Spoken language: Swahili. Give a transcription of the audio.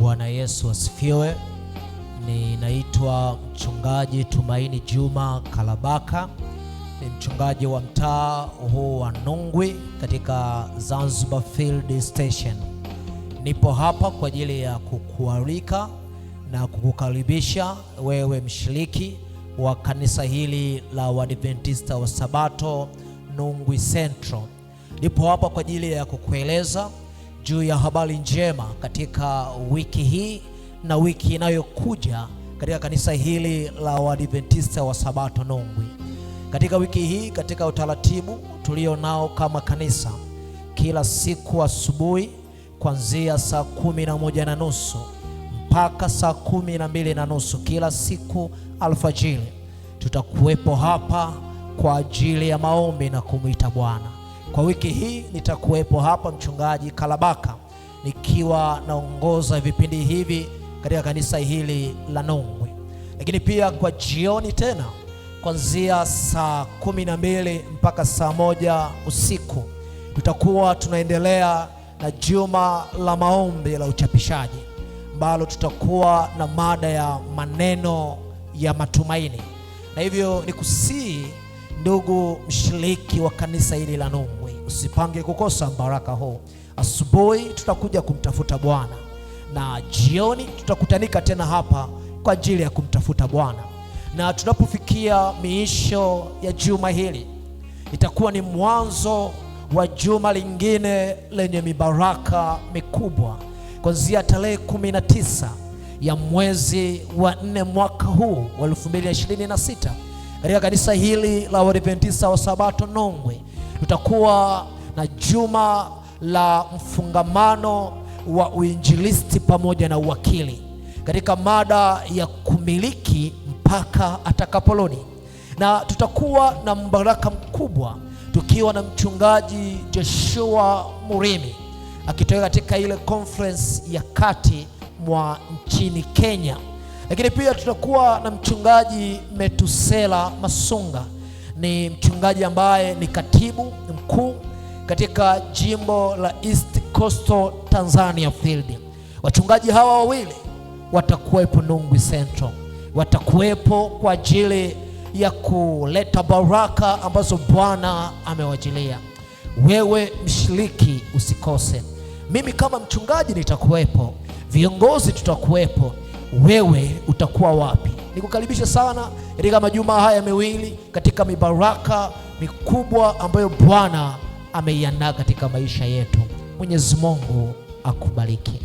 Bwana Yesu asifiwe. Ninaitwa mchungaji Tumaini Juma Kalabaka. Ni mchungaji wa mtaa huu wa Nungwi katika Zanzibar Field Station. Nipo hapa kwa ajili ya kukualika na kukukaribisha wewe mshiriki wa kanisa hili la Waadventista wa Sabato Nungwi Central. Nipo hapa kwa ajili ya kukueleza juu ya habari njema katika wiki hii na wiki inayokuja katika kanisa hili la Waadventista wa Sabato Nungwi. Katika wiki hii, katika utaratibu tulio nao kama kanisa, kila siku asubuhi kuanzia saa 11:30 mpaka saa 12:30 kila siku alfajiri, tutakuwepo hapa kwa ajili ya maombi na kumwita Bwana. Kwa wiki hii nitakuwepo hapa mchungaji Kalabaka nikiwa naongoza vipindi hivi katika kanisa hili la Nungwi. Lakini pia kwa jioni tena kuanzia saa 12 mpaka saa 1 usiku tutakuwa tunaendelea na juma la maombi la uchapishaji, ambalo tutakuwa na mada ya maneno ya matumaini. Na hivyo nikusii ndugu mshiriki wa kanisa hili la Nungwi, usipange kukosa baraka huu. Asubuhi tutakuja kumtafuta Bwana na jioni tutakutanika tena hapa kwa ajili ya kumtafuta Bwana. Na tunapofikia miisho ya juma hili, itakuwa ni mwanzo wa juma lingine lenye mibaraka mikubwa kuanzia tarehe 19 ya mwezi wa 4 mwaka huu wa 2026. Katika kanisa hili la Waadventista wa Sabato Nungwi tutakuwa na juma la mfungamano wa uinjilisti pamoja na uwakili katika mada ya kumiliki mpaka atakaporudi. Na tutakuwa na mbaraka mkubwa tukiwa na mchungaji Joshua Murimi akitoka katika ile conference ya kati mwa nchini Kenya. Lakini pia tutakuwa na mchungaji Metusela Masunga, ni mchungaji ambaye ni katibu mkuu katika jimbo la East Coastal Tanzania Field. Wachungaji hawa wawili watakuwepo Nungwi Central, watakuwepo kwa ajili ya kuleta baraka ambazo Bwana amewajilia. Wewe mshiriki usikose. Mimi kama mchungaji nitakuwepo, viongozi tutakuwepo. Wewe utakuwa wapi? Nikukaribisha sana katika majuma haya mawili katika mibaraka mikubwa ambayo Bwana ameiandaa katika maisha yetu. Mwenyezi Mungu akubariki.